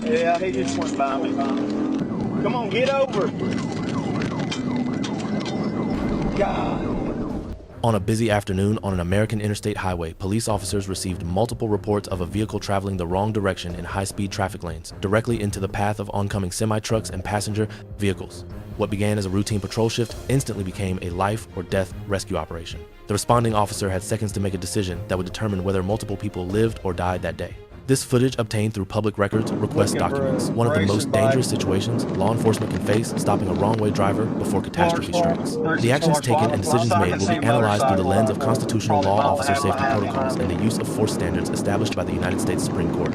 Yeah, he just went by me. Come on, get over. God. On a busy afternoon on an American interstate highway, police officers received multiple reports of a vehicle traveling the wrong direction in high-speed traffic lanes, directly into the path of oncoming semi-trucks and passenger vehicles. What began as a routine patrol shift instantly became a life or death rescue operation. The responding officer had seconds to make a decision that would determine whether multiple people lived or died that day. This footage obtained through public records request documents, one of the most dangerous situations law enforcement can face, stopping a wrong-way driver before catastrophe strikes. The actions taken and decisions made will be analyzed through the lens of constitutional law officer safety protocols and the use of force standards established by the United States Supreme Court.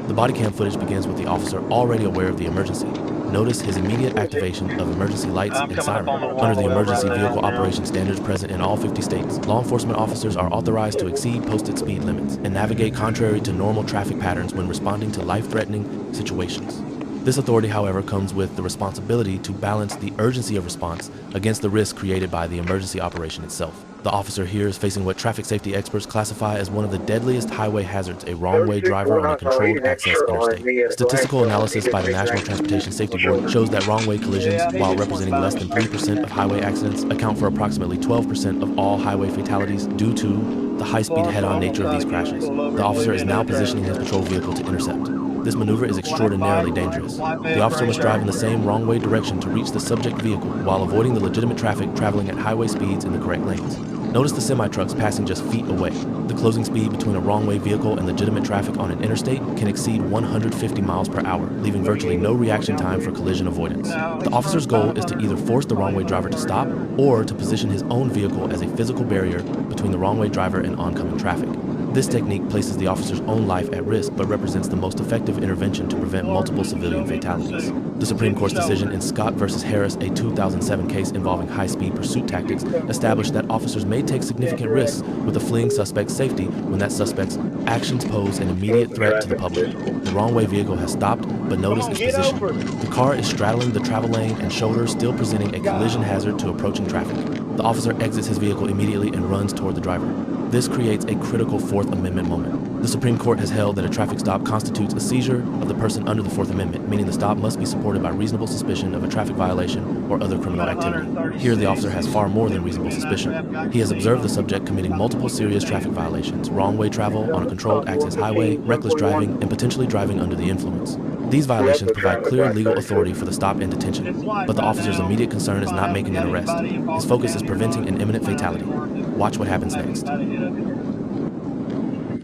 The Bodycam footage begins with the officer already aware of the emergency. Notice his immediate activation of emergency lights and siren. Under the emergency vehicle operation standards present in all 50 states, law enforcement officers are authorized to exceed posted speed limits and navigate contrary to normal traffic patterns when responding to life-threatening situations. This authority, however, comes with the responsibility to balance the urgency of response against the risk created by the emergency operation itself. The officer here is facing what traffic safety experts classify as one of the deadliest highway hazards, a wrong-way driver on a controlled access interstate. Statistical analysis by the National Transportation Safety Board shows that wrong-way collisions, while representing less than 3% of highway accidents, account for approximately 12% of all highway fatalities due to the high-speed head-on nature of these crashes. The officer is now positioning his patrol vehicle to intercept. This maneuver is extraordinarily dangerous. The officer must drive in the same wrong-way direction to reach the subject vehicle while avoiding the legitimate traffic traveling at highway speeds in the correct lanes. Notice the semi-trucks passing just feet away. The closing speed between a wrong-way vehicle and legitimate traffic on an interstate can exceed 150 miles per hour, leaving virtually no reaction time for collision avoidance. The officer's goal is to either force the wrong-way driver to stop or to position his own vehicle as a physical barrier between the wrong-way driver and oncoming traffic. This technique places the officer's own life at risk, but represents the most effective intervention to prevent multiple civilian fatalities. The Supreme Court's decision in Scott v. Harris, a 2007 case involving high-speed pursuit tactics, established that officers may take significant risks with a fleeing suspect's safety when that suspect's actions pose an immediate threat to the public. The wrong-way vehicle has stopped, but notice its position. The car is straddling the travel lane and shoulder, still presenting a collision hazard to approaching traffic. The officer exits his vehicle immediately and runs toward the driver. This creates a critical Fourth Amendment moment. The Supreme Court has held that a traffic stop constitutes a seizure of the person under the Fourth Amendment, meaning the stop must be supported by reasonable suspicion of a traffic violation or other criminal activity. Here, the officer has far more than reasonable suspicion. He has observed the subject committing multiple serious traffic violations: wrong-way travel on a controlled access highway, reckless driving, and potentially driving under the influence. These violations provide clear legal authority for the stop and detention, but the officer's immediate concern is not making an arrest. His focus is preventing an imminent fatality. Watch what happens next.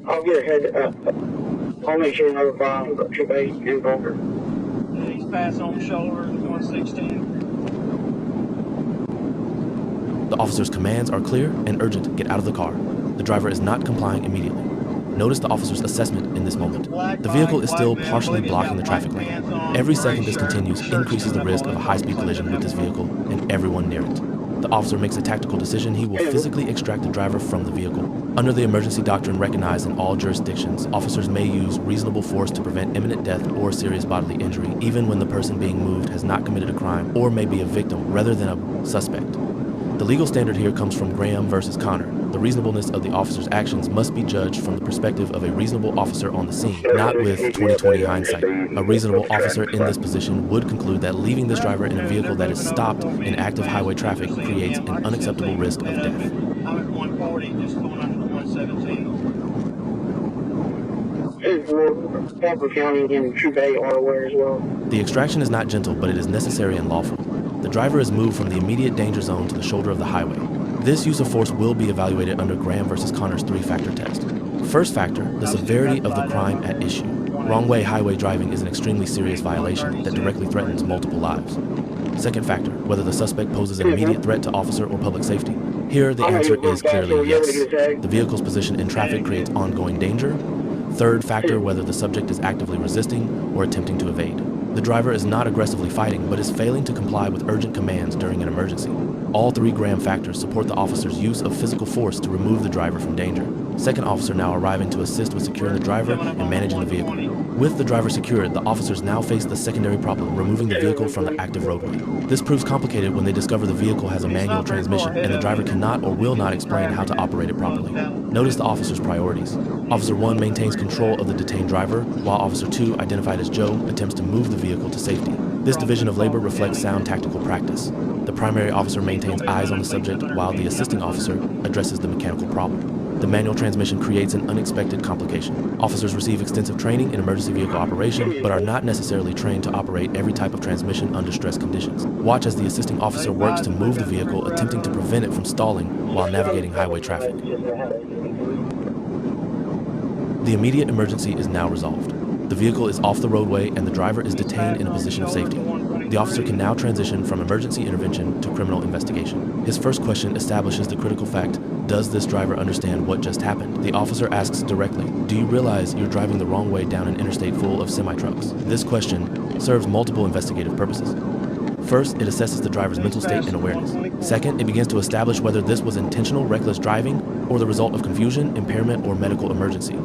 I'll get ahead. I'll make sure no problem. Got 2-8 and over. He's passing on the shoulder, 116. The officer's commands are clear and urgent: get out of the car. The driver is not complying immediately. Notice the officer's assessment in this moment. The vehicle is still partially blocking the traffic lane. Every second this continues increases the risk of a high-speed collision with this vehicle and everyone near it. The officer makes a tactical decision: he will physically extract the driver from the vehicle. Under the emergency doctrine recognized in all jurisdictions, officers may use reasonable force to prevent imminent death or serious bodily injury, even when the person being moved has not committed a crime or may be a victim rather than a suspect. The legal standard here comes from Graham versus Connor. The reasonableness of the officer's actions must be judged from the perspective of a reasonable officer on the scene, not with 20/20 hindsight. A reasonable officer in this position would conclude that leaving this driver in a vehicle that is stopped in active highway traffic creates an unacceptable risk of death. I'm at 140, just going under the 117. Pamper County and 2-8 are aware as well. The extraction is not gentle, but it is necessary and lawful. The driver is moved from the immediate danger zone to the shoulder of the highway. This use of force will be evaluated under Graham versus Connor's 3-factor test. First factor, the severity of the crime at issue. Wrong-way highway driving is an extremely serious violation that directly threatens multiple lives. Second factor, whether the suspect poses an immediate threat to officer or public safety. Here, the answer is clearly yes. The vehicle's position in traffic creates ongoing danger. Third factor, whether the subject is actively resisting or attempting to evade. The driver is not aggressively fighting, but is failing to comply with urgent commands during an emergency. All 3 Graham factors support the officer's use of physical force to remove the driver from danger. second officer now arriving to assist with securing the driver and managing the vehicle. With the driver secured, the officers now face the secondary problem, removing the vehicle from the active roadway. This proves complicated when they discover the vehicle has a manual transmission and the driver cannot or will not explain how to operate it properly. Notice the officer's priorities. Officer 1 maintains control of the detained driver, while Officer 2, identified as Joe, attempts to move the vehicle to safety. This division of labor reflects sound tactical practice. The primary officer maintains eyes on the subject, while the assisting officer addresses the mechanical problem. The manual transmission creates an unexpected complication. Officers receive extensive training in emergency vehicle operation, but are not necessarily trained to operate every type of transmission under stress conditions. Watch as the assisting officer works to move the vehicle, attempting to prevent it from stalling while navigating highway traffic. The immediate emergency is now resolved. The vehicle is off the roadway and the driver is detained in a position of safety. The officer can now transition from emergency intervention to criminal investigation. His first question establishes the critical fact: does this driver understand what just happened? The officer asks directly, do you realize you're driving the wrong way down an interstate full of semi-trucks? This question serves multiple investigative purposes. First, it assesses the driver's mental state and awareness. Second, it begins to establish whether this was intentional reckless driving or the result of confusion, impairment, or medical emergency.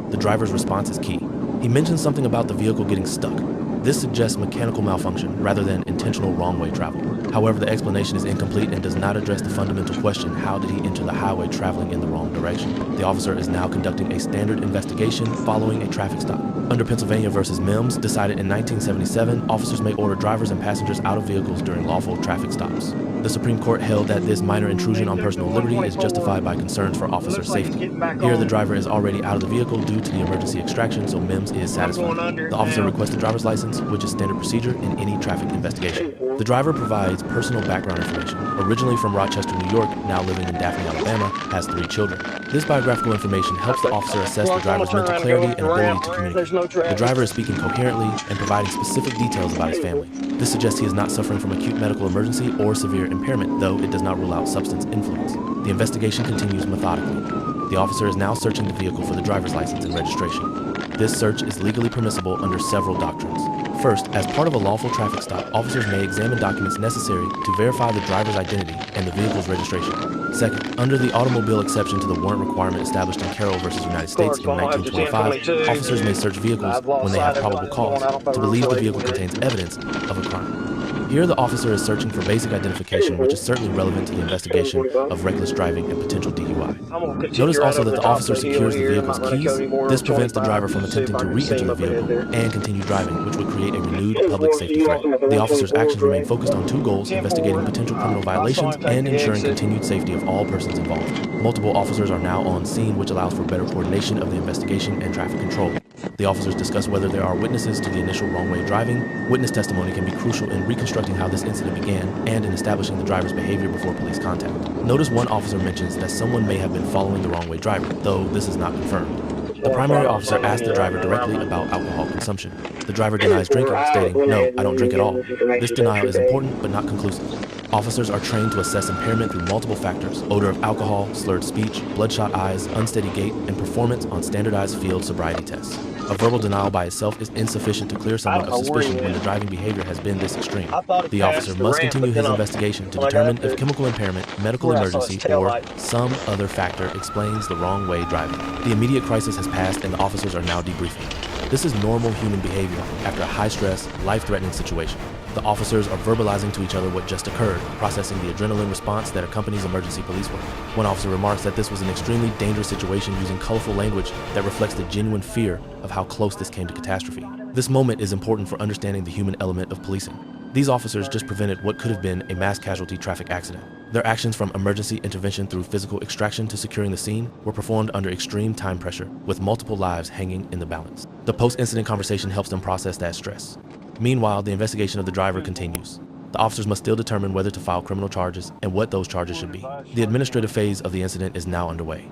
The driver's response is key. He mentions something about the vehicle getting stuck. This suggests mechanical malfunction rather than intentional wrong-way travel. However, the explanation is incomplete and does not address the fundamental question: how did he enter the highway traveling in the wrong direction? The officer is now conducting a standard investigation following a traffic stop. Under Pennsylvania versus Mimms, decided in 1977, officers may order drivers and passengers out of vehicles during lawful traffic stops. The Supreme Court held that this minor intrusion on personal liberty is justified by concerns for officer safety. Here, the driver is already out of the vehicle due to the emergency extraction, so Mimms is satisfied. The officer requests a driver's license, which is standard procedure in any traffic investigation. The driver provides personal background information. Originally from Rochester, New York, now living in Daphne, Alabama, has 3 children. This biographical information helps the officer assess the driver's mental clarity and ability to communicate. The driver is speaking coherently and providing specific details about his family. This suggests he is not suffering from acute medical emergency or severe impairment, though it does not rule out substance influence. The investigation continues methodically. The officer is now searching the vehicle for the driver's license and registration. This search is legally permissible under several doctrines. First, as part of a lawful traffic stop, officers may examine documents necessary to verify the driver's identity and the vehicle's registration. Second, under the automobile exception to the warrant requirement established in Carroll versus United States in 1925, officers may search vehicles when they have probable cause to believe the vehicle contains evidence of a crime. Here, the officer is searching for basic identification, which is certainly relevant to the investigation of reckless driving and potential DUI. Notice also that the officer secures the vehicle's keys. This prevents the driver from attempting to re-enter the vehicle and continue driving, which would create a renewed public safety threat. The officer's actions remain focused on 2 goals: investigating potential criminal violations and ensuring continued safety of all persons involved. Multiple officers are now on scene, which allows for better coordination of the investigation and traffic control. The officers discuss whether there are witnesses to the initial wrong-way driving. Witness testimony can be crucial in reconstructing how this incident began and in establishing the driver's behavior before police contact. Notice one officer mentions that someone may have been following the wrong-way driver, though this is not confirmed. The primary officer asks the driver directly about alcohol consumption. The driver denies drinking, stating, "No, I don't drink at all." This denial is important but not conclusive. Officers are trained to assess impairment through multiple factors: odor of alcohol, slurred speech, bloodshot eyes, unsteady gait, and performance on standardized field sobriety tests. A verbal denial by itself is insufficient to clear someone of suspicion when the driving behavior has been this extreme. The officer must continue his investigation to determine if chemical impairment, medical emergency, or some other factor explains the wrong way driving. The immediate crisis has passed and the officers are now debriefing. This is normal human behavior after a high-stress, life-threatening situation. The officers are verbalizing to each other what just occurred, processing the adrenaline response that accompanies emergency police work. One officer remarks that this was an extremely dangerous situation, using colorful language that reflects the genuine fear of how close this came to catastrophe. This moment is important for understanding the human element of policing. These officers just prevented what could have been a mass casualty traffic accident. Their actions, from emergency intervention through physical extraction to securing the scene, were performed under extreme time pressure, with multiple lives hanging in the balance. The post-incident conversation helps them process that stress. Meanwhile, the investigation of the driver continues. The officers must still determine whether to file criminal charges and what those charges should be. The administrative phase of the incident is now underway.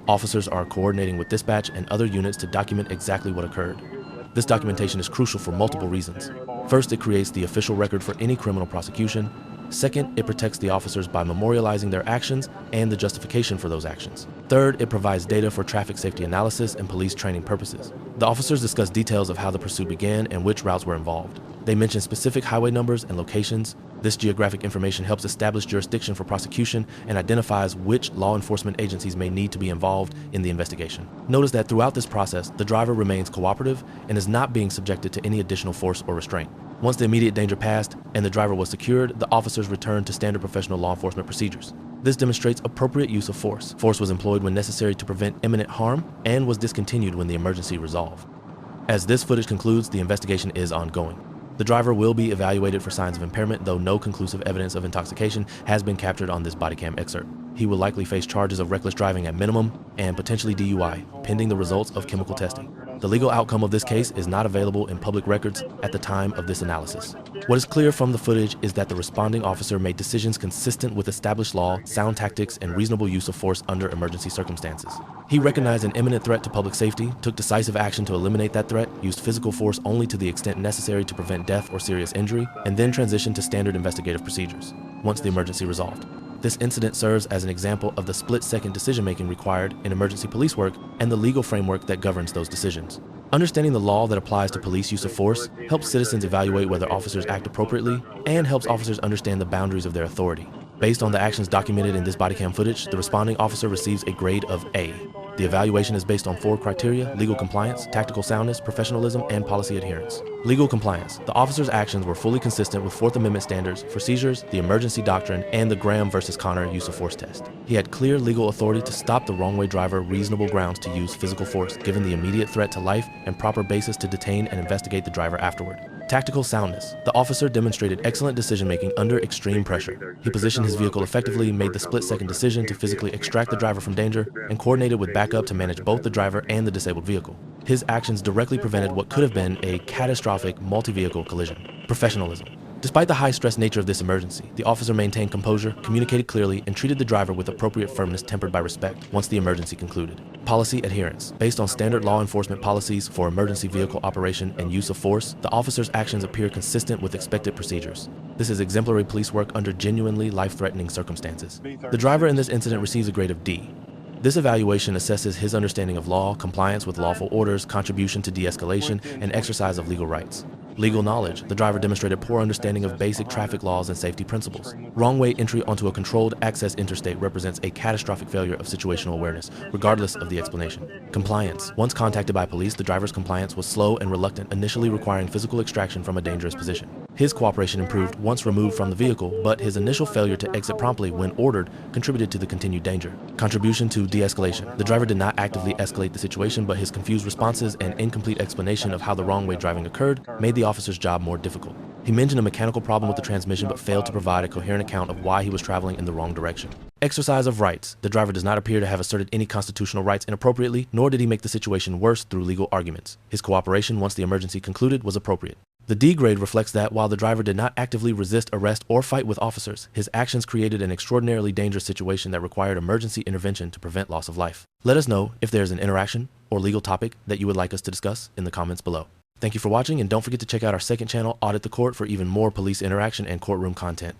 Officers are coordinating with dispatch and other units to document exactly what occurred. This documentation is crucial for multiple reasons. First, it creates the official record for any criminal prosecution. Second, it protects the officers by memorializing their actions and the justification for those actions. Third, it provides data for traffic safety analysis and police training purposes. The officers discussed details of how the pursuit began and which routes were involved. They mentioned specific highway numbers and locations. This geographic information helps establish jurisdiction for prosecution and identifies which law enforcement agencies may need to be involved in the investigation. Notice that throughout this process, the driver remains cooperative and is not being subjected to any additional force or restraint. Once the immediate danger passed and the driver was secured, the officers returned to standard professional law enforcement procedures. This demonstrates appropriate use of force. Force was employed when necessary to prevent imminent harm and was discontinued when the emergency resolved. As this footage concludes, the investigation is ongoing. The driver will be evaluated for signs of impairment, though no conclusive evidence of intoxication has been captured on this body cam excerpt. He will likely face charges of reckless driving at minimum and potentially DUI, pending the results of chemical testing. The legal outcome of this case is not available in public records at the time of this analysis. What is clear from the footage is that the responding officer made decisions consistent with established law, sound tactics, and reasonable use of force under emergency circumstances. He recognized an imminent threat to public safety, took decisive action to eliminate that threat, used physical force only to the extent necessary to prevent death or serious injury, and then transitioned to standard investigative procedures once the emergency resolved. This incident serves as an example of the split-second decision-making required in emergency police work and the legal framework that governs those decisions. Understanding the law that applies to police use of force helps citizens evaluate whether officers act appropriately and helps officers understand the boundaries of their authority. Based on the actions documented in this bodycam footage, the responding officer receives a grade of A. The evaluation is based on 4 criteria: legal compliance, tactical soundness, professionalism, and policy adherence. Legal compliance. The officer's actions were fully consistent with 4th Amendment standards for seizures, the emergency doctrine, and the Graham versus Connor use of force test. He had clear legal authority to stop the wrong-way driver, reasonable grounds to use physical force, given the immediate threat to life, and proper basis to detain and investigate the driver afterward. Tactical soundness. The officer demonstrated excellent decision-making under extreme pressure. He positioned his vehicle effectively, made the split-second decision to physically extract the driver from danger, and coordinated with backup to manage both the driver and the disabled vehicle. His actions directly prevented what could have been a catastrophic multi-vehicle collision. Professionalism. Despite the high-stress nature of this emergency, the officer maintained composure, communicated clearly, and treated the driver with appropriate firmness tempered by respect once the emergency concluded. Policy adherence. Based on standard law enforcement policies for emergency vehicle operation and use of force, the officer's actions appear consistent with expected procedures. This is exemplary police work under genuinely life-threatening circumstances. The driver in this incident receives a grade of D. This evaluation assesses his understanding of law, compliance with lawful orders, contribution to de-escalation, and exercise of legal rights. Legal knowledge. The driver demonstrated poor understanding of basic traffic laws and safety principles. Wrong-way entry onto a controlled access interstate represents a catastrophic failure of situational awareness, regardless of the explanation. Compliance. Once contacted by police, the driver's compliance was slow and reluctant, initially requiring physical extraction from a dangerous position. His cooperation improved once removed from the vehicle, but his initial failure to exit promptly when ordered contributed to the continued danger. Contribution to de-escalation. The driver did not actively escalate the situation, but his confused responses and incomplete explanation of how the wrong-way driving occurred made the officer's job more difficult. He mentioned a mechanical problem with the transmission but failed to provide a coherent account of why he was traveling in the wrong direction. Exercise of rights. The driver does not appear to have asserted any constitutional rights inappropriately, nor did he make the situation worse through legal arguments. His cooperation once the emergency concluded was appropriate. The D grade reflects that while the driver did not actively resist arrest or fight with officers, his actions created an extraordinarily dangerous situation that required emergency intervention to prevent loss of life. Let us know if there is an interaction or legal topic that you would like us to discuss in the comments below. Thank you for watching, and don't forget to check out our second channel, Audit the Court, for even more police interaction and courtroom content.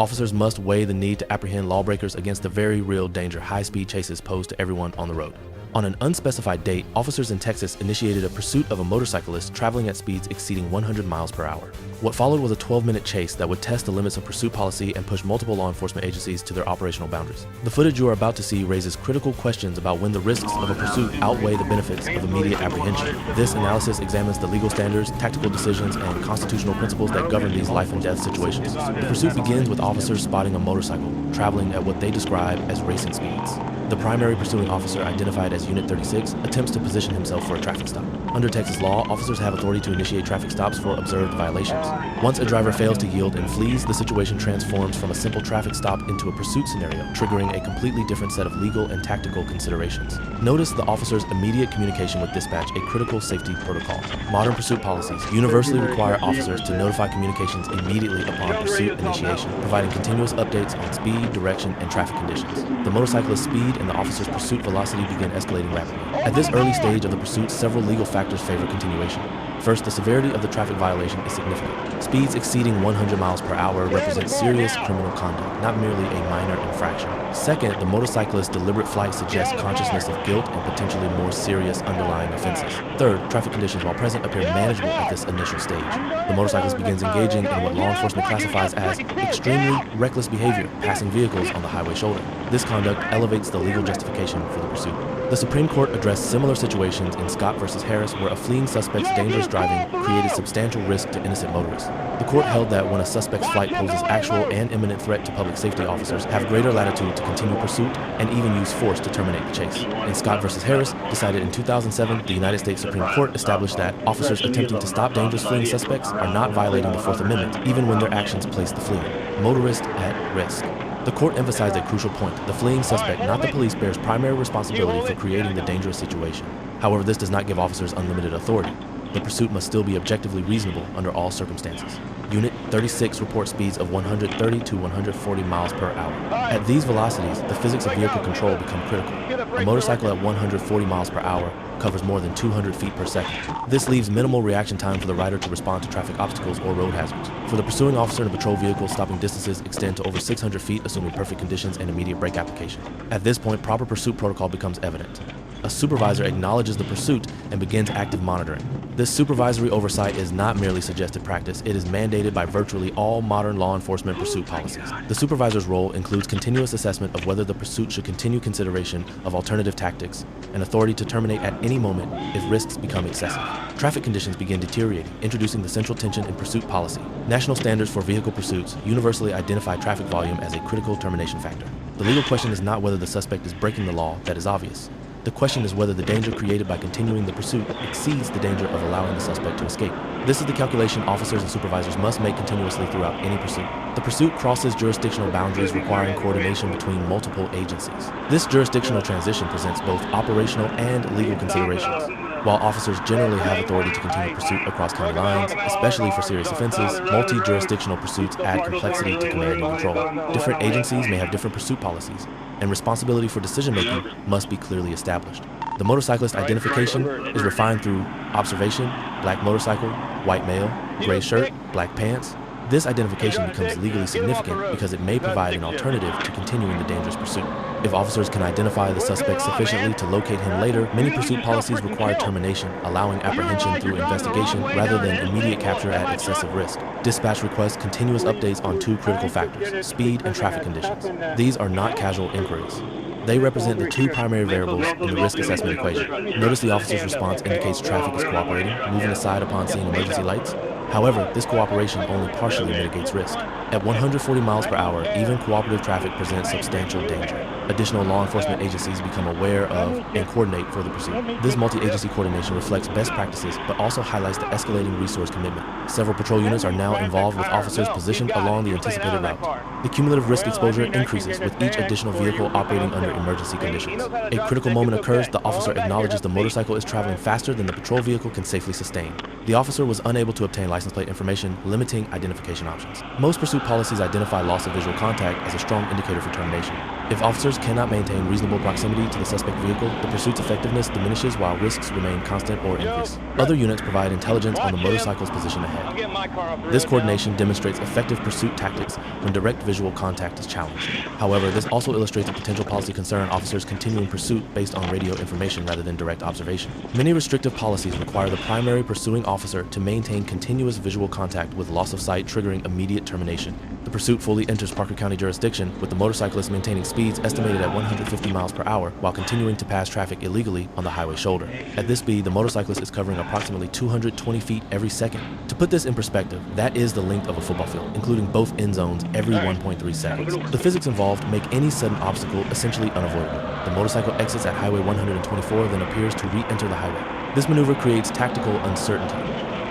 Officers must weigh the need to apprehend lawbreakers against the very real danger high-speed chases pose to everyone on the road. On an unspecified date, officers in Texas initiated a pursuit of a motorcyclist traveling at speeds exceeding 100 miles per hour. What followed was a 12-minute chase that would test the limits of pursuit policy and push multiple law enforcement agencies to their operational boundaries. The footage you are about to see raises critical questions about when the risks of a pursuit outweigh the benefits of immediate apprehension. This analysis examines the legal standards, tactical decisions, and constitutional principles that govern these life and death situations. The pursuit begins with officers spotting a motorcycle traveling at what they describe as racing speeds. The primary pursuing officer, identified as Unit 36, attempts to position himself for a traffic stop. Under Texas law, officers have authority to initiate traffic stops for observed violations. Once a driver fails to yield and flees, the situation transforms from a simple traffic stop into a pursuit scenario, triggering a completely different set of legal and tactical considerations. Notice the officer's immediate communication with dispatch, a critical safety protocol. Modern pursuit policies universally require officers to notify communications immediately upon pursuit initiation, providing continuous updates on speed, direction, and traffic conditions. The motorcyclist's speed and the officer's pursuit velocity begin escalating rapidly. At this early stage of the pursuit, several legal factors favor continuation. First, the severity of the traffic violation is significant. Speeds exceeding 100 miles per hour represent serious criminal conduct, not merely a minor infraction. Second, the motorcyclist's deliberate flight suggests consciousness of guilt and potentially more serious underlying offenses. Third, traffic conditions, while present, appear manageable at this initial stage. The motorcyclist begins engaging in what law enforcement classifies as extremely reckless behavior, passing vehicles on the highway shoulder. This conduct elevates the legal justification for the pursuit. The Supreme Court addressed similar situations in Scott v. Harris, where a fleeing suspect's dangerous driving created substantial risk to innocent motorists. The court held that when a suspect's flight poses actual and imminent threat to public safety, officers have greater latitude to continue pursuit and even use force to terminate the chase. In Scott v. Harris, decided in 2007, the United States Supreme Court established that officers attempting to stop dangerous fleeing suspects are not violating the Fourth Amendment, even when their actions place the fleeing motorist at risk. The court emphasized a crucial point. The fleeing suspect, not the police, bears primary responsibility for creating the dangerous situation. However, this does not give officers unlimited authority. The pursuit must still be objectively reasonable under all circumstances. Unit 36 reports speeds of 130 to 140 miles per hour. At these velocities, the physics of vehicle control become critical. A motorcycle at 140 miles per hour covers more than 200 feet per second. This leaves minimal reaction time for the rider to respond to traffic obstacles or road hazards. For the pursuing officer in a patrol vehicle, stopping distances extend to over 600 feet, assuming perfect conditions and immediate brake application. At this point, proper pursuit protocol becomes evident. A supervisor acknowledges the pursuit and begins active monitoring. This supervisory oversight is not merely suggested practice, it is mandated by virtually all modern law enforcement pursuit policies. The supervisor's role includes continuous assessment of whether the pursuit should continue, consideration of alternative tactics, and authority to terminate at any moment if risks become excessive. Traffic conditions begin deteriorating, introducing the central tension in pursuit policy. National standards for vehicle pursuits universally identify traffic volume as a critical termination factor. The legal question is not whether the suspect is breaking the law, that is obvious. The question is whether the danger created by continuing the pursuit exceeds the danger of allowing the suspect to escape. This is the calculation officers and supervisors must make continuously throughout any pursuit. The pursuit crosses jurisdictional boundaries, requiring coordination between multiple agencies. This jurisdictional transition presents both operational and legal considerations. While officers generally have authority to continue pursuit across county lines, especially for serious offenses, multi-jurisdictional pursuits add complexity to command and control. Different agencies may have different pursuit policies, and responsibility for decision-making must be clearly established. The motorcyclist identification is refined through observation, black motorcycle, white male, gray shirt, black pants. This identification becomes legally significant because it may provide an alternative to continuing the dangerous pursuit. If officers can identify the suspect sufficiently to locate him later, many pursuit policies require termination, allowing apprehension through investigation rather than immediate capture at excessive risk. Dispatch requests continuous updates on two critical factors: speed and traffic conditions. These are not casual inquiries. They represent the two primary variables in the risk assessment equation. Notice the officer's response indicates traffic is cooperating, moving aside upon seeing emergency lights. However, this cooperation only partially mitigates risk. At 140 miles per hour, even cooperative traffic presents substantial danger. Additional law enforcement agencies become aware of and coordinate for the pursuit. This multi-agency coordination reflects best practices, but also highlights the escalating resource commitment. Several patrol units are now involved with officers positioned along the anticipated route. The cumulative risk exposure increases with each additional vehicle operating under emergency conditions. A critical moment occurs, the officer acknowledges the motorcycle is traveling faster than the patrol vehicle can safely sustain. The officer was unable to obtain license plate information, limiting identification options. Most pursuit policies identify loss of visual contact as a strong indicator for termination. If officers cannot maintain reasonable proximity to the suspect vehicle, the pursuit's effectiveness diminishes while risks remain constant or increase. Other units provide intelligence on the motorcycle's position ahead. This coordination demonstrates effective pursuit tactics when direct visual contact is challenged. However, this also illustrates a potential policy concern: officers continuing pursuit based on radio information rather than direct observation. Many restrictive policies require the primary pursuing officer to maintain continuous visual contact, with loss of sight triggering immediate termination. The pursuit fully enters Parker County jurisdiction, with the motorcyclist maintaining speeds estimated at 150 miles per hour while continuing to pass traffic illegally on the highway shoulder. At this speed, the motorcyclist is covering approximately 220 feet every second. To put this in perspective, that is the length of a football field, including both end zones, every 1.3 seconds. The physics involved make any sudden obstacle essentially unavoidable. The motorcycle exits at Highway 124, then appears to re-enter the highway. This maneuver creates tactical uncertainty.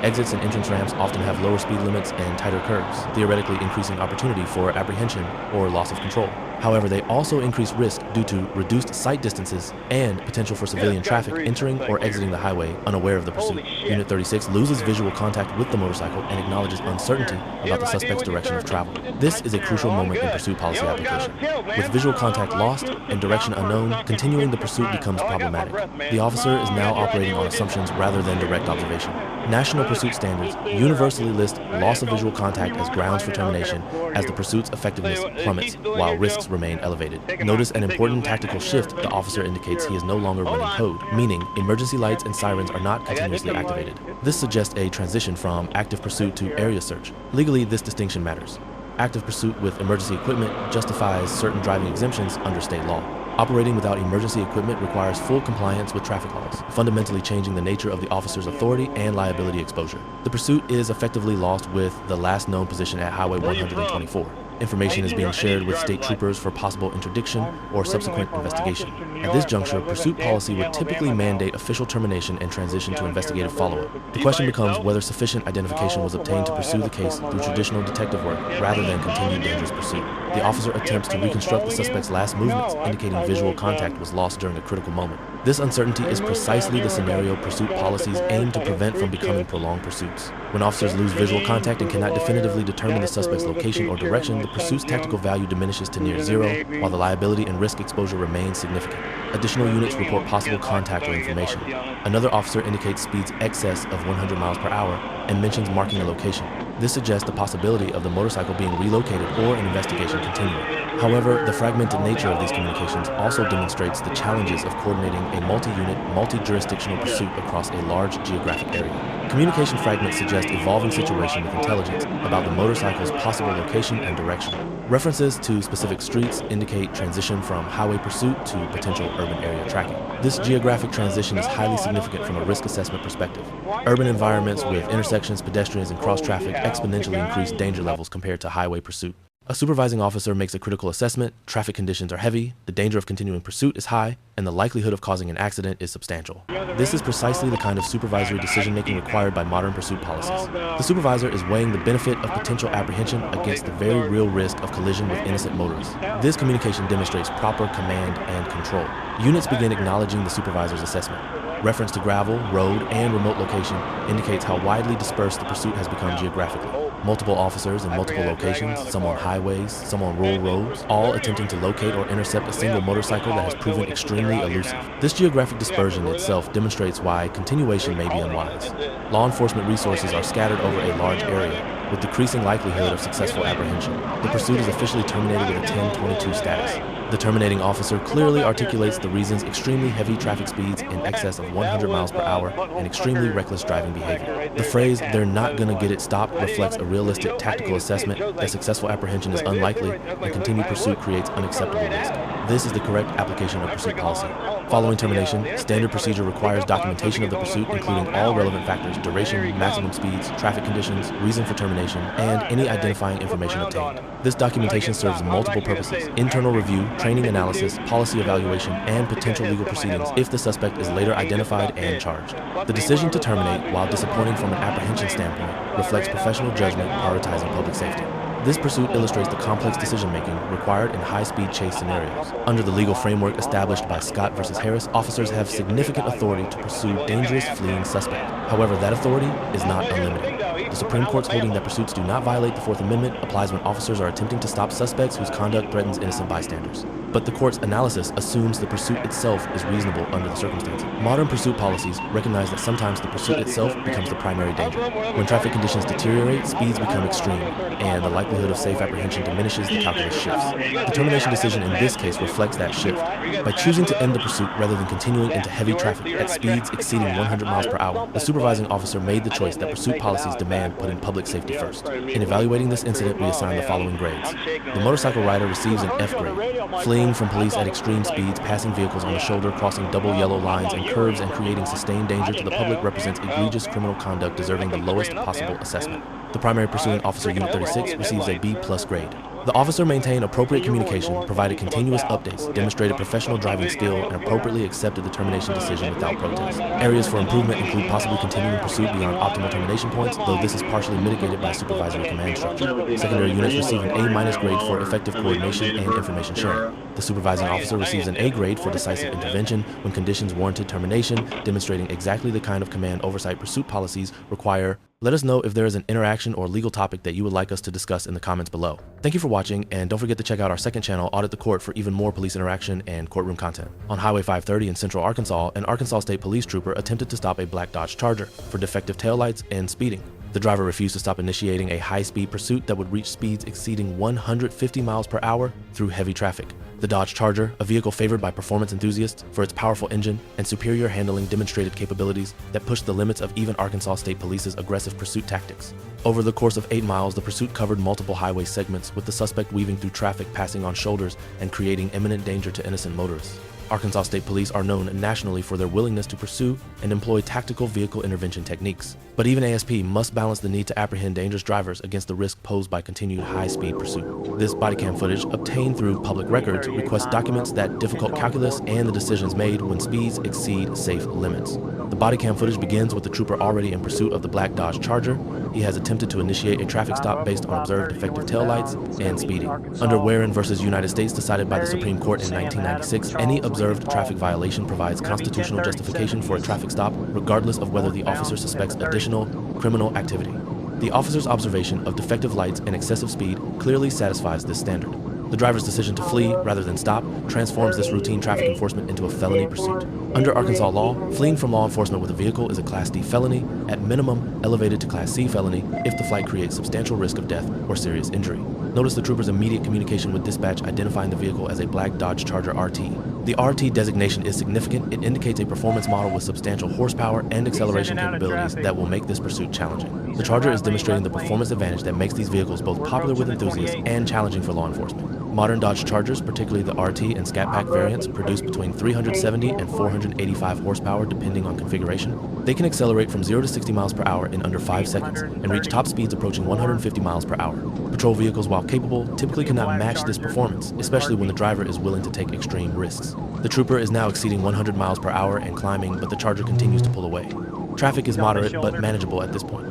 Exits and entrance ramps often have lower speed limits and tighter curves, theoretically increasing opportunity for apprehension or loss of control. However, they also increase risk due to reduced sight distances and potential for civilian traffic entering or exiting the highway unaware of the pursuit. Unit 36 loses visual contact with the motorcycle and acknowledges uncertainty about the suspect's direction of travel. This is a crucial moment in pursuit policy application. With visual contact lost and direction unknown, continuing the pursuit becomes problematic. The officer is now operating on assumptions rather than direct observation. National pursuit standards universally list loss of visual contact as grounds for termination as the pursuit's effectiveness plummets while risks remain elevated. Notice an important tactical shift. The officer indicates he is no longer running code, meaning emergency lights and sirens are not continuously activated. This suggests a transition from active pursuit to area search. Legally, this distinction matters. Active pursuit with emergency equipment justifies certain driving exemptions under state law. Operating without emergency equipment requires full compliance with traffic laws, fundamentally changing the nature of the officer's authority and liability exposure. The pursuit is effectively lost with the last known position at Highway 124. Information is being shared with state troopers for possible interdiction or subsequent investigation. At this juncture, pursuit policy would typically mandate official termination and transition to investigative follow-up. The question becomes whether sufficient identification was obtained to pursue the case through traditional detective work rather than continued dangerous pursuit. The officer attempts to reconstruct the suspect's last movements, indicating visual contact was lost during a critical moment. This uncertainty is precisely the scenario pursuit policies aim to prevent from becoming prolonged pursuits. When officers lose visual contact and cannot definitively determine the suspect's location or direction, the pursuit's tactical value diminishes to near zero, while the liability and risk exposure remains significant. Additional units report possible contact or information. Another officer indicates speeds excess of 100 miles per hour and mentions marking a location. This suggests the possibility of the motorcycle being relocated or an investigation continuing. However, the fragmented nature of these communications also demonstrates the challenges of coordinating a multi-unit, multi-jurisdictional pursuit across a large geographic area. Communication fragments suggest evolving situation with intelligence about the motorcycle's possible location and direction. References to specific streets indicate transition from highway pursuit to potential urban area tracking. This geographic transition is highly significant from a risk assessment perspective. Urban environments with intersections, pedestrians, and cross-traffic exponentially increase danger levels compared to highway pursuit. A supervising officer makes a critical assessment, traffic conditions are heavy, the danger of continuing pursuit is high, and the likelihood of causing an accident is substantial. This is precisely the kind of supervisory decision-making required by modern pursuit policies. The supervisor is weighing the benefit of potential apprehension against the very real risk of collision with innocent motorists. This communication demonstrates proper command and control. Units begin acknowledging the supervisor's assessment. Reference to gravel, road, and remote location indicates how widely dispersed the pursuit has become geographically. Multiple officers in multiple locations, some on highways, some on rural roads, all attempting to locate or intercept a single motorcycle that has proven extremely elusive. This geographic dispersion itself demonstrates why continuation may be unwise. Law enforcement resources are scattered over a large area, with decreasing likelihood of successful apprehension. The pursuit is officially terminated with a 1022 status. The terminating officer clearly articulates the reasons extremely heavy traffic speeds in excess of 100 miles per hour and extremely reckless driving behavior. The phrase, "they're not gonna get it stopped," reflects a realistic tactical assessment that successful apprehension is unlikely and continued pursuit creates unacceptable risk. This is the correct application of pursuit policy. Following termination, standard procedure requires documentation of the pursuit, including all relevant factors: duration, maximum speeds, traffic conditions, reason for termination, and any identifying information obtained. This documentation serves multiple purposes: internal review, training analysis, policy evaluation, and potential legal proceedings if the suspect is later identified and charged. The decision to terminate, while disappointing from an apprehension standpoint, reflects professional judgment prioritizing public safety. This pursuit illustrates the complex decision-making required in high-speed chase scenarios. Under the legal framework established by Scott v. Harris, officers have significant authority to pursue dangerous fleeing suspects. However, that authority is not unlimited. The Supreme Court's holding that pursuits do not violate the Fourth Amendment applies when officers are attempting to stop suspects whose conduct threatens innocent bystanders. But the court's analysis assumes the pursuit itself is reasonable under the circumstances. Modern pursuit policies recognize that sometimes the pursuit itself becomes the primary danger. When traffic conditions deteriorate, speeds become extreme, and the likelihood of safe apprehension diminishes, the calculus shifts. The termination decision in this case reflects that shift. By choosing to end the pursuit rather than continuing into heavy traffic at speeds exceeding 100 miles per hour, the supervising officer made the choice that pursuit policies demand putting public safety first. In evaluating this incident, we assign the following grades. The motorcycle rider receives an F grade. Fleeing from police at extreme speeds, passing vehicles on the shoulder, crossing double yellow lines and curves, and creating sustained danger to the public represents egregious criminal conduct deserving the lowest possible assessment. The primary pursuing officer, Unit 36, receives a B+ grade. The officer maintained appropriate communication, provided continuous updates, demonstrated professional driving skill, and appropriately accepted the termination decision without protest. Areas for improvement include possibly continuing pursuit beyond optimal termination points, though this is partially mitigated by supervisory command structure. Secondary units receive an A- grade for effective coordination and information sharing. The supervising officer receives an A grade for decisive intervention when conditions warranted termination, demonstrating exactly the kind of command oversight pursuit policies require. Let us know if there is an interaction or legal topic that you would like us to discuss in the comments below. Thank you for watching, and don't forget to check out our second channel, Audit the Court, for even more police interaction and courtroom content. On Highway 530 in Central Arkansas, an Arkansas State Police trooper attempted to stop a black Dodge Charger for defective taillights and speeding. The driver refused to stop initiating a high-speed pursuit that would reach speeds exceeding 150 miles per hour through heavy traffic. The Dodge Charger, a vehicle favored by performance enthusiasts for its powerful engine and superior handling, demonstrated capabilities that pushed the limits of even Arkansas State Police's aggressive pursuit tactics. Over the course of 8 miles, the pursuit covered multiple highway segments, with the suspect weaving through traffic, passing on shoulders, and creating imminent danger to innocent motorists. Arkansas State Police are known nationally for their willingness to pursue and employ tactical vehicle intervention techniques. But even ASP must balance the need to apprehend dangerous drivers against the risk posed by continued high-speed pursuit. This bodycam footage, obtained through public records, requests documents that difficult calculus and the decisions made when speeds exceed safe limits. The bodycam footage begins with the trooper already in pursuit of the black Dodge Charger. He has attempted to initiate a traffic stop based on observed defective taillights and speeding. Under Warren v. United States, decided by the Supreme Court in 1996, any observed traffic violation provides constitutional justification for a traffic stop, regardless of whether the officer suspects additional criminal activity. The officer's observation of defective lights and excessive speed clearly satisfies this standard. The driver's decision to flee rather than stop transforms this routine traffic enforcement into a felony pursuit. Under Arkansas law, fleeing from law enforcement with a vehicle is a Class D felony, at minimum elevated to Class C felony if the flight creates substantial risk of death or serious injury. Notice the trooper's immediate communication with dispatch identifying the vehicle as a black Dodge Charger RT. The RT designation is significant. It indicates a performance model with substantial horsepower and acceleration capabilities that will make this pursuit challenging. The Charger is demonstrating the performance advantage that makes these vehicles both popular with enthusiasts and challenging for law enforcement. Modern Dodge Chargers, particularly the RT and Scat Pack variants, produce between 370 and 485 horsepower depending on configuration. They can accelerate from 0 to 60 miles per hour in under 5 seconds and reach top speeds approaching 150 miles per hour. Patrol vehicles, while capable, typically cannot match this performance, especially when the driver is willing to take extreme risks. The trooper is now exceeding 100 miles per hour and climbing, but the Charger continues to pull away. Traffic is moderate but manageable at this point.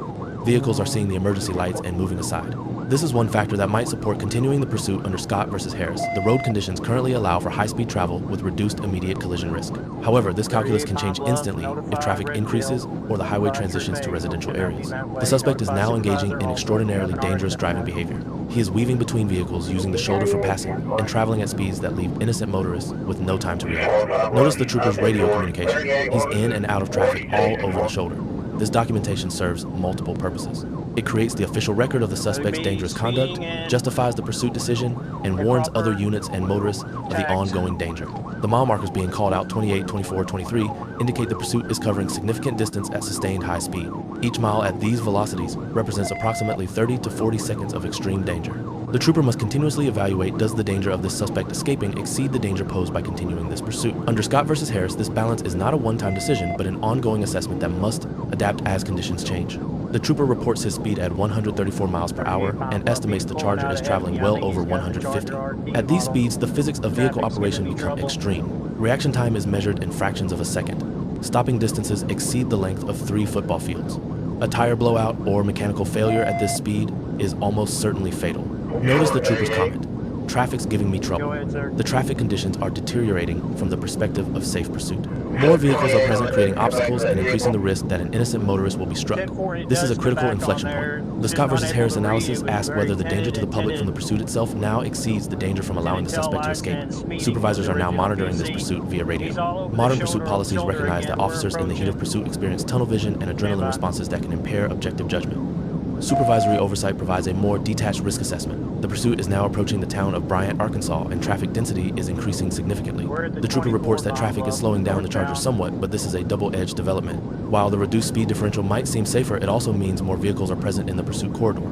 Vehicles are seeing the emergency lights and moving aside. This is one factor that might support continuing the pursuit under Scott v. Harris. The road conditions currently allow for high-speed travel with reduced immediate collision risk. However, this calculus can change instantly if traffic increases or the highway transitions to residential areas. The suspect is now engaging in extraordinarily dangerous driving behavior. He is weaving between vehicles using the shoulder for passing and traveling at speeds that leave innocent motorists with no time to react. Notice the trooper's radio communication. He's in and out of traffic all over the shoulder. This documentation serves multiple purposes. It creates the official record of the suspect's dangerous conduct, justifies the pursuit decision, and warns other units and motorists of the ongoing danger. The mile markers being called out 28, 24, 23 indicate the pursuit is covering significant distance at sustained high speed. Each mile at these velocities represents approximately 30 to 40 seconds of extreme danger. The trooper must continuously evaluate, does the danger of this suspect escaping exceed the danger posed by continuing this pursuit. Under Scott v. Harris, this balance is not a one-time decision, but an ongoing assessment that must adapt as conditions change. The trooper reports his speed at 134 miles per hour and estimates the Charger is traveling well over 150. At these speeds, the physics of vehicle operation become extreme. Reaction time is measured in fractions of a second. Stopping distances exceed the length of 3 football fields. A tire blowout or mechanical failure at this speed is almost certainly fatal. Notice the trooper's comment. Traffic's giving me trouble. The traffic conditions are deteriorating from the perspective of safe pursuit. More vehicles are present, creating obstacles and increasing the risk that an innocent motorist will be struck. This is a critical inflection point. The Scott v. Harris analysis asks whether the danger to the public from the pursuit itself now exceeds the danger from allowing the suspect to escape. Supervisors are now monitoring this pursuit via radio. Modern pursuit policies recognize that officers in the heat of pursuit experience tunnel vision and adrenaline responses that can impair objective judgment. Supervisory oversight provides a more detached risk assessment. The pursuit is now approaching the town of Bryant, Arkansas, and traffic density is increasing significantly. The trooper reports that traffic is slowing down the Charger somewhat, but this is a double-edged development. While the reduced speed differential might seem safer, it also means more vehicles are present in the pursuit corridor.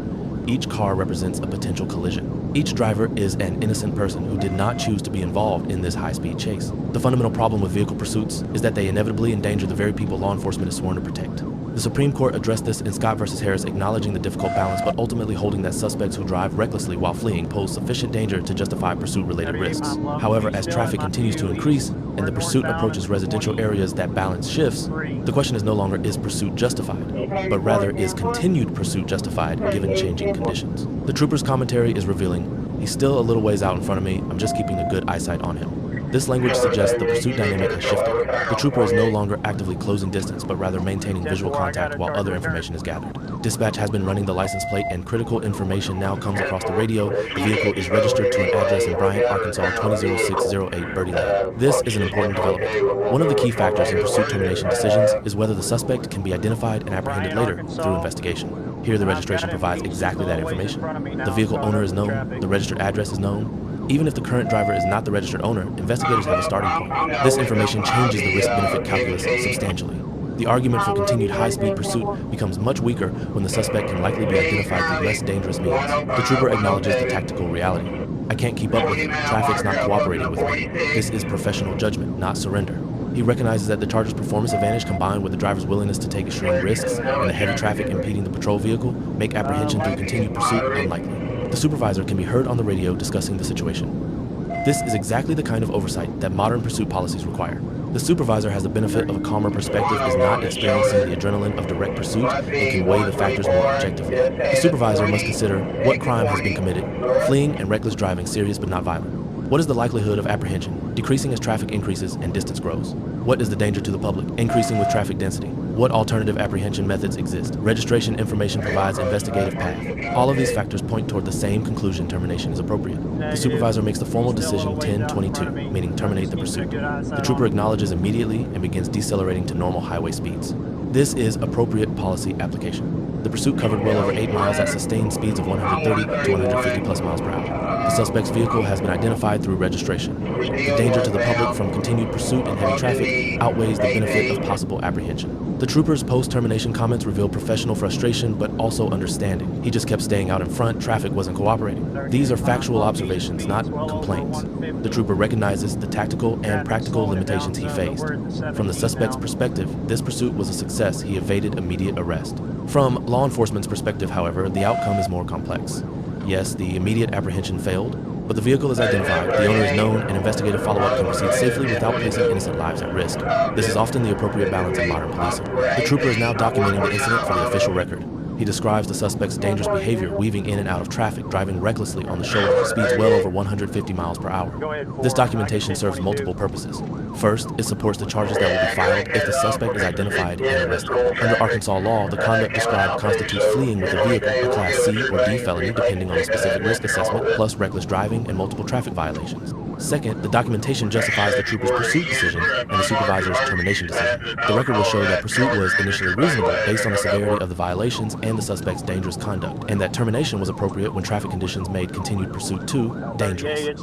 Each car represents a potential collision. Each driver is an innocent person who did not choose to be involved in this high-speed chase. The fundamental problem with vehicle pursuits is that they inevitably endanger the very people law enforcement is sworn to protect. The The Supreme Court addressed this in Scott v. Harris, acknowledging the difficult balance but ultimately holding that suspects who drive recklessly while fleeing pose sufficient danger to justify pursuit-related risks. However, as traffic continues to increase and the pursuit approaches residential areas, that balance shifts. The question is no longer is pursuit justified, but rather is continued pursuit justified given changing conditions. The trooper's commentary is revealing. He's still a little ways out in front of me. I'm just keeping a good eyesight on him. This language suggests the pursuit dynamic has shifted. The trooper is no longer actively closing distance, but rather maintaining visual contact while other information is gathered. Dispatch has been running the license plate, and critical information now comes across the radio. The vehicle is registered to an address in Bryant, Arkansas, 200608 Birdie Lane. This is an important development. One of the key factors in pursuit termination decisions is whether the suspect can be identified and apprehended later through investigation. Here, the registration provides exactly that information. The vehicle owner is known, the registered address is known. Even if the current driver is not the registered owner, investigators have a starting point. This information changes the risk-benefit calculus substantially. The argument for continued high-speed pursuit becomes much weaker when the suspect can likely be identified through less dangerous means. The trooper acknowledges the tactical reality. I can't keep up with it. Traffic's not cooperating with me. This is professional judgment, not surrender. He recognizes that the charger's performance advantage combined with the driver's willingness to take extreme risks and the heavy traffic impeding the patrol vehicle make apprehension through continued pursuit unlikely. The supervisor can be heard on the radio discussing the situation. This is exactly the kind of oversight that modern pursuit policies require. The supervisor has the benefit of a calmer perspective, is not experiencing the adrenaline of direct pursuit, and can weigh the factors more objectively. The supervisor must consider what crime has been committed, fleeing and reckless driving, serious but not violent. What is the likelihood of apprehension, decreasing as traffic increases and distance grows? What is the danger to the public, increasing with traffic density? What alternative apprehension methods exist? Registration information provides investigative path. All of these factors point toward the same conclusion: termination is appropriate. The supervisor makes the formal decision 10-22, meaning terminate the pursuit. The trooper acknowledges immediately and begins decelerating to normal highway speeds. This is appropriate policy application. The pursuit covered well over 8 miles at sustained speeds of 130 to 150 plus miles per hour. The suspect's vehicle has been identified through registration. The danger to the public from continued pursuit and heavy traffic outweighs the benefit of possible apprehension. The trooper's post-termination comments reveal professional frustration, but also understanding. He just kept staying out in front, traffic wasn't cooperating. These are factual observations, not complaints. The trooper recognizes the tactical and practical limitations he faced. From the suspect's perspective, this pursuit was a success. He evaded immediate arrest. From law enforcement's perspective, however, the outcome is more complex. Yes, the immediate apprehension failed, but the vehicle is identified, the owner is known, and investigative follow-up can proceed safely without placing innocent lives at risk. This is often the appropriate balance in modern policing. The trooper is now documenting the incident for the official record. He describes the suspect's dangerous behavior, weaving in and out of traffic, driving recklessly on the shoulder, speeds well over 150 miles per hour. This documentation serves multiple purposes. First, it supports the charges that will be filed if the suspect is identified and arrested. Under Arkansas law, the conduct described constitutes fleeing with a vehicle, a Class C or D felony depending on a specific risk assessment, plus reckless driving and multiple traffic violations. Second, the documentation justifies the trooper's pursuit decision and the supervisor's termination decision. The record will show that pursuit was initially reasonable based on the severity of the violations and the suspect's dangerous conduct, and that termination was appropriate when traffic conditions made continued pursuit too dangerous.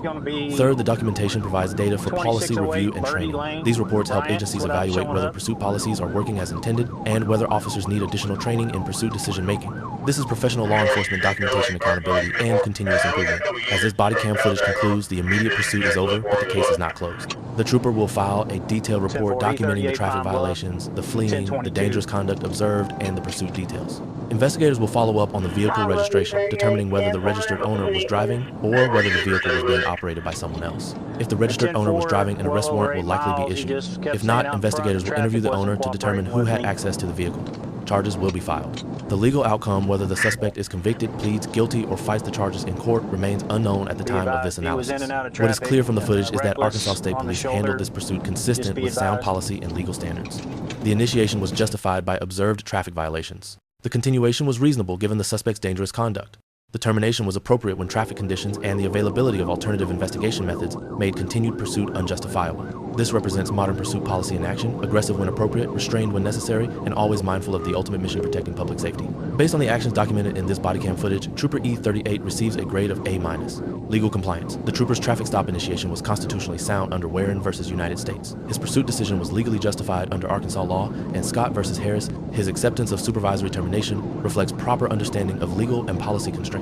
Third, the documentation provides data for policy review and training. These reports help agencies evaluate whether pursuit policies are working as intended and whether officers need additional training in pursuit decision-making. This is professional law enforcement documentation accountability and continuous improvement. As this body cam footage concludes, the immediate pursuit is over, but the case is not closed. The trooper will file a detailed report documenting the traffic violations, the fleeing, the dangerous conduct observed, and the pursuit details. Investigators will follow up on the vehicle registration, determining whether the registered owner was driving or whether the vehicle was being operated by someone else. If the registered owner was driving, an arrest warrant will likely be issued. If not, investigators will interview the owner to determine who had access to the vehicle. Charges will be filed. The legal outcome, whether the suspect is convicted, pleads guilty, or fights the charges in court, remains unknown at the time of this analysis. What is clear from the footage is that Arkansas State Police handled this pursuit consistent with sound policy and legal standards. The initiation was justified by observed traffic violations. The continuation was reasonable given the suspect's dangerous conduct. The termination was appropriate when traffic conditions and the availability of alternative investigation methods made continued pursuit unjustifiable. This represents modern pursuit policy in action, aggressive when appropriate, restrained when necessary, and always mindful of the ultimate mission: protecting public safety. Based on the actions documented in this body cam footage, Trooper E38 receives a grade of A-. Legal compliance. The trooper's traffic stop initiation was constitutionally sound under Warren versus United States. His pursuit decision was legally justified under Arkansas law, and Scott versus Harris, his acceptance of supervisory termination reflects proper understanding of legal and policy constraints.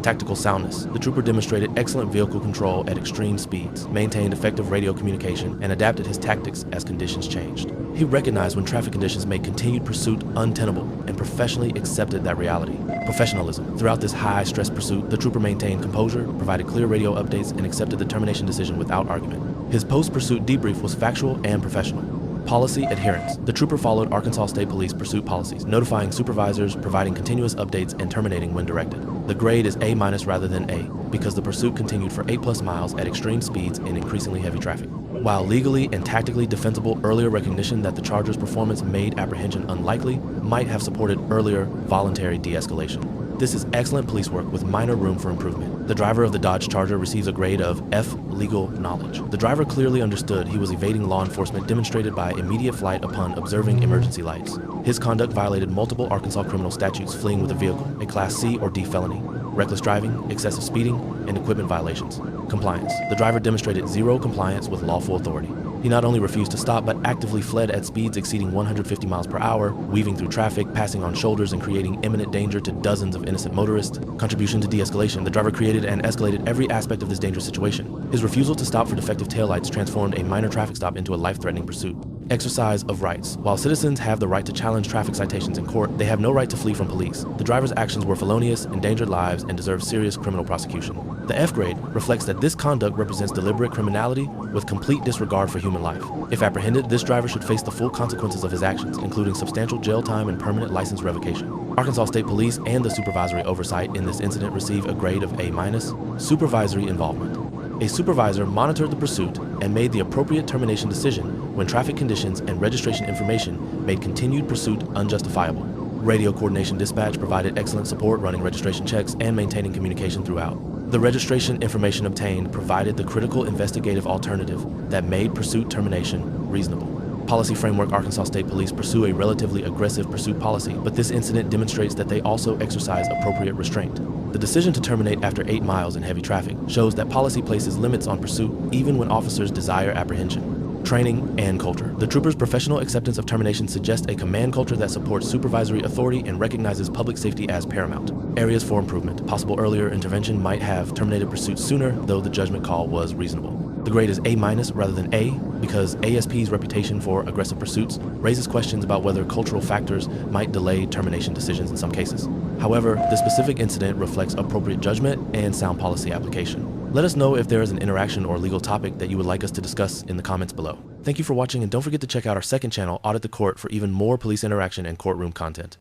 Tactical soundness. The trooper demonstrated excellent vehicle control at extreme speeds, maintained effective radio communication, and adapted his tactics as conditions changed. He recognized when traffic conditions made continued pursuit untenable and professionally accepted that reality. Professionalism. Throughout this high-stress pursuit, the trooper maintained composure, provided clear radio updates, and accepted the termination decision without argument. His post-pursuit debrief was factual and professional. Policy adherence. The trooper followed Arkansas State Police pursuit policies, notifying supervisors, providing continuous updates, and terminating when directed. The grade is A- rather than A, because the pursuit continued for 8+ miles at extreme speeds in increasingly heavy traffic. While legally and tactically defensible, earlier recognition that the charger's performance made apprehension unlikely might have supported earlier voluntary de-escalation. This is excellent police work with minor room for improvement. The driver of the Dodge Charger receives a grade of F, legal knowledge. The driver clearly understood he was evading law enforcement, demonstrated by immediate flight upon observing emergency lights. His conduct violated multiple Arkansas criminal statutes: fleeing with a vehicle, a Class C or D felony, reckless driving, excessive speeding, and equipment violations. Compliance. The driver demonstrated zero compliance with lawful authority. He not only refused to stop, but actively fled at speeds exceeding 150 miles per hour, weaving through traffic, passing on shoulders, and creating imminent danger to dozens of innocent motorists. Contribution to de-escalation. The driver created and escalated every aspect of this dangerous situation. His refusal to stop for defective taillights transformed a minor traffic stop into a life-threatening pursuit. Exercise of rights. While citizens have the right to challenge traffic citations in court, they have no right to flee from police. The driver's actions were felonious, endangered lives, and deserve serious criminal prosecution. The F grade reflects that this conduct represents deliberate criminality with complete disregard for human life. If apprehended, this driver should face the full consequences of his actions, including substantial jail time and permanent license revocation. Arkansas State Police and the supervisory oversight in this incident receive a grade of A-. Supervisory involvement. A supervisor monitored the pursuit and made the appropriate termination decision when traffic conditions and registration information made continued pursuit unjustifiable. Radio coordination dispatch provided excellent support, running registration checks and maintaining communication throughout. The registration information obtained provided the critical investigative alternative that made pursuit termination reasonable. Policy framework. Arkansas State Police pursue a relatively aggressive pursuit policy, but this incident demonstrates that they also exercise appropriate restraint. The decision to terminate after 8 miles in heavy traffic shows that policy places limits on pursuit even when officers desire apprehension. Training and culture. The trooper's professional acceptance of termination suggests a command culture that supports supervisory authority and recognizes public safety as paramount. Areas for improvement. Possible earlier intervention might have terminated pursuit sooner, though the judgment call was reasonable. The grade is A- rather than A because ASP's reputation for aggressive pursuits raises questions about whether cultural factors might delay termination decisions in some cases. However, the specific incident reflects appropriate judgment and sound policy application. Let us know if there is an interaction or legal topic that you would like us to discuss in the comments below. Thank you for watching, and don't forget to check out our second channel, Audit the Court, for even more police interaction and courtroom content.